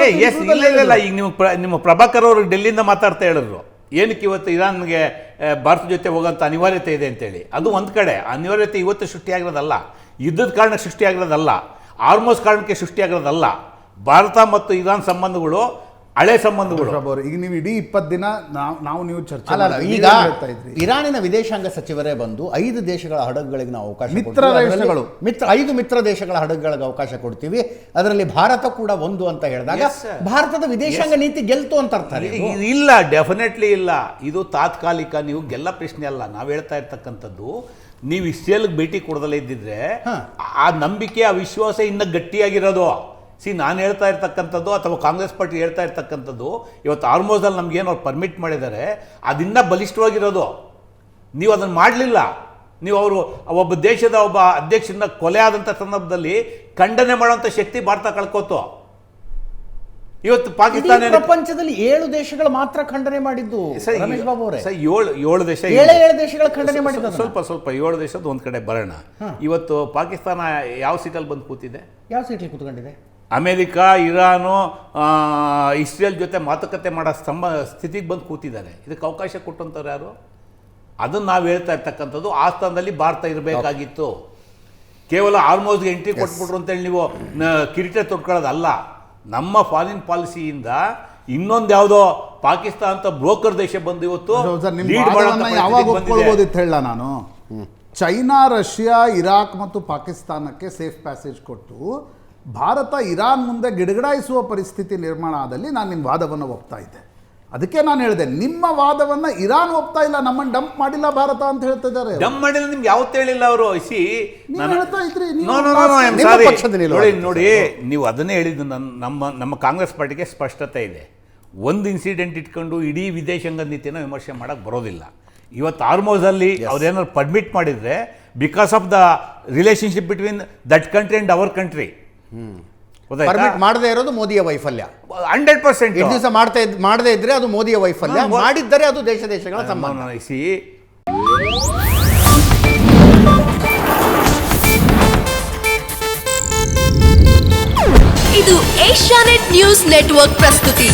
ಇಲ್ಲ. ಈಗ ನಿಮ್ಮ ಪ್ರಭಾಕರ್ ಅವರು ಡೆಲ್ಲಿಯಿಂದ ಮಾತಾಡ್ತಾ ಹೇಳಿದ್ರು, ಏನಕ್ಕೆ ಇವತ್ತು ಇರಾನ್ಗೆ ಭಾರತ ಜೊತೆ ಹೋಗೋಂಥ ಅನಿವಾರ್ಯತೆ ಇದೆ ಅಂತೇಳಿ. ಅದು ಒಂದು ಕಡೆ ಅನಿವಾರ್ಯತೆ ಇವತ್ತು ಸೃಷ್ಟಿಯಾಗಿರೋದಲ್ಲ, ಯುದ್ಧದ ಕಾರಣಕ್ಕೆ ಸೃಷ್ಟಿಯಾಗಿರೋದಲ್ಲ, ಆರ್ಮೋಸ್ ಕಾರಣಕ್ಕೆ ಸೃಷ್ಟಿಯಾಗಿರೋದಲ್ಲ. ಭಾರತ ಮತ್ತು ಇರಾನ್ ಸಂಬಂಧಗಳು ಹಳೆ ಸಂಬಂಧಗಳು. ಈಗ ನೀವು ಇಡೀ 20 ದಿನ ನೀವು ಚರ್ಚೆ ಅಲ್ಲ, ಈಗ ಇರಾನಿನ ವಿದೇಶಾಂಗ ಸಚಿವರೇ ಬಂದು 5 ದೇಶಗಳ ಹಡಗುಗಳಿಗೆ ನಾವು ಅವಕಾಶ, 5 ಮಿತ್ರ ದೇಶಗಳ ಹಡಗುಗಳಿಗೆ ಅವಕಾಶ ಕೊಡ್ತೀವಿ, ಅದರಲ್ಲಿ ಭಾರತ ಕೂಡ ಒಂದು ಅಂತ ಹೇಳಿದಾಗ ಭಾರತದ ವಿದೇಶಾಂಗ ನೀತಿ ಗೆಲ್ತು ಅಂತ ಅರ್ಥ ಇಲ್ಲ? ಡೆಫಿನೆಟ್ಲಿ ಇಲ್ಲ. ಇದು ತಾತ್ಕಾಲಿಕ, ನೀವು ಗೆಲ್ಲ ಪ್ರಶ್ನೆ ಅಲ್ಲ. ನಾವು ಹೇಳ್ತಾ ಇರ್ತಕ್ಕಂಥದ್ದು, ನೀವು ಇಸ್ರೇಲ್ಗೆ ಭೇಟಿ ಕೊಡದಲ್ಲೇ ಇದ್ದಿದ್ರೆ ಆ ನಂಬಿಕೆ, ಆ ವಿಶ್ವಾಸ ಇನ್ನೂ ಗಟ್ಟಿಯಾಗಿರೋದು. ನಾನು ಹೇಳ್ತಾ ಇರ್ತಕ್ಕಂಥದ್ದು ಅಥವಾ ಕಾಂಗ್ರೆಸ್ ಪಾರ್ಟಿ ಹೇಳ್ತಾ ಇರ್ತಕ್ಕಂಥದ್ದು, ಇವತ್ತು ಆಲ್ಮೋಸ್ಟಲ್ಲಿ ನಮಗೇನು ಅವ್ರು ಪರ್ಮಿಟ್ ಮಾಡಿದ್ದಾರೆ ಅದಿನ್ನ ಬಲಿಷ್ಠವಾಗಿರೋದು. ನೀವು ಅದನ್ನು ಮಾಡಲಿಲ್ಲ. ನೀವು ಒಬ್ಬ ದೇಶದ ಒಬ್ಬ ಅಧ್ಯಕ್ಷನ ಕೊಲೆ ಆದಂಥ ಸಂದರ್ಭದಲ್ಲಿ ಖಂಡನೆ ಮಾಡುವಂಥ ಶಕ್ತಿ ಭಾರತ ಕಳ್ಕೋತು. ಇವತ್ತು ಪಾಕಿಸ್ತಾನ ಪ್ರಪಂಚದಲ್ಲಿ 7 ದೇಶಗಳು ಮಾತ್ರ ಖಂಡನೆ ಮಾಡಿದ್ದು ರಮೇಶ್ ಬಾಬು ಅವರೇ. 7 ದೇಶ, 7 ದೇಶಗಳ ಖಂಡನೆ ಮಾಡಿದ್ದು. ಸ್ವಲ್ಪ 7 ದೇಶದ ಒಂದು ಕಡೆ ಬರೋಣ. ಇವತ್ತು ಪಾಕಿಸ್ತಾನ ಯಾವ ಸೀಟಲ್ಲಿ ಬಂದು ಕೂತಿದೆ? ಯಾವ ಸೀಟಲ್ಲಿ ಕೂತ್ಕೊಂಡಿದೆ? ಅಮೇರಿಕ, ಇರಾನು, ಇಸ್ರೇಲ್ ಜೊತೆ ಮಾತುಕತೆ ಮಾಡೋ ಸ್ಥಿತಿಗೆ ಬಂದು ಕೂತಿದ್ದಾರೆ. ಇದಕ್ಕೆ ಅವಕಾಶ ಕೊಟ್ಟಂಥವ್ರು ಯಾರು? ಅದನ್ನು ನಾವು ಹೇಳ್ತಾ ಇರ್ತಕ್ಕಂಥದ್ದು, ಆ ಸ್ಥಾನದಲ್ಲಿ ಭಾರತ ಇರಬೇಕಾಗಿತ್ತು. ಕೇವಲ ಆಲ್ಮೋಸ್ಟ್ಗೆ ಎಂಟ್ರಿ ಕೊಟ್ಬಿಟ್ರು ಅಂತೇಳಿ ನೀವು ಕಿರೀಟ ತೊಟ್ಕೊಳ್ಳೋದಲ್ಲ. ನಮ್ಮ ಫಾರಿನ್ ಪಾಲಿಸಿಯಿಂದ ಇನ್ನೊಂದು ಯಾವುದೋ ಪಾಕಿಸ್ತಾನ ಅಂತ ಬ್ರೋಕರ್ ದೇಶ ಬಂದು ಇವತ್ತು ನಿಮ್ಮ lead ವಾದವನ್ನ ಮಾಡೋಂಥ ಯಾವಾಗ ಪರಿಸ್ಥಿತಿಗೆ ಬಂದಿದೆ. ಒಪ್ಕೊಳ್ಬೋದಿತ್ತು ಹೇಳ ನಾನು. ಚೈನಾ, ರಷ್ಯಾ, ಇರಾಕ್ ಮತ್ತು ಪಾಕಿಸ್ತಾನಕ್ಕೆ ಸೇಫ್ ಪ್ಯಾಸೇಜ್ ಕೊಟ್ಟು ಭಾರತ ಇರಾನ್ ಮುಂದೆ ಗಿಡಗಡಾಯಿಸುವ ಪರಿಸ್ಥಿತಿ ನಿರ್ಮಾಣ ಆದಲ್ಲಿ ನಾನು ನಿಮ್ಮ ವಾದವನ್ನು ಒಪ್ತಾ ಇದ್ದೆ. ಅದಕ್ಕೆ ನಾನು ಹೇಳಿದೆ, ನಿಮ್ಮ ವಾದವನ್ನು ಇರಾನ್ ಒಪ್ತಾ ಇಲ್ಲ, ನಮ್ಮನ್ನು ಡಂಪ್ ಮಾಡಿಲ್ಲ ಭಾರತ ಅಂತ ಹೇಳ್ತಿದ್ದಾರೆ. ಡಮ್ ಮಾಡಿಲ್ಲ ನಿಮ್ಗೆ ಯಾವತ್ತೂ ಹೇಳಿಲ್ಲ ಅವರು. ನೀವು ಹೇಳ್ತಾ ಇದ್ರಿ, ನೀವು ನಿಮ್ಮ ಪಕ್ಷದ ನಿಲುವು. ನೋಡಿ ನೀವು ಅದನ್ನೇ ಹೇಳಿದ್ದು. ನಮ್ಮ ಕಾಂಗ್ರೆಸ್ ಪಾರ್ಟಿಗೆ ಸ್ಪಷ್ಟತೆ ಇದೆ. ಒಂದು ಇನ್ಸಿಡೆಂಟ್ ಇಟ್ಕೊಂಡು ಇಡೀ ವಿದೇಶಾಂಗ ನೀತಿಯನ್ನು ವಿಮರ್ಶೆ ಮಾಡೋಕ್ಕೆ ಬರೋದಿಲ್ಲ. ಇವತ್ತು ಆರ್ಮೋಸಲ್ಲಿ ಅವ್ರೇನಾದ್ರು ಪರ್ಮಿಟ್ ಮಾಡಿದರೆ because of the relationship between that country and our country. Permit ಮಾಡದೇ ಇರೋದು ಮೋದಿಯ ವೈಫಲ್ಯ. 100% ಇಷ್ಟು ದಿವಸ ಮಾಡದೇ ಇದ್ರೆ ಅದು ಮೋದಿಯ ವೈಫಲ್ಯ, ಮಾಡಿದ್ದರೆ ಅದು ದೇಶಗಳ ಸಂಬಂಧ. ಇದು ಏಷ್ಯಾನೆಟ್ ನ್ಯೂಸ್ ನೆಟ್ವರ್ಕ್ ಪ್ರಸ್ತುತಿ.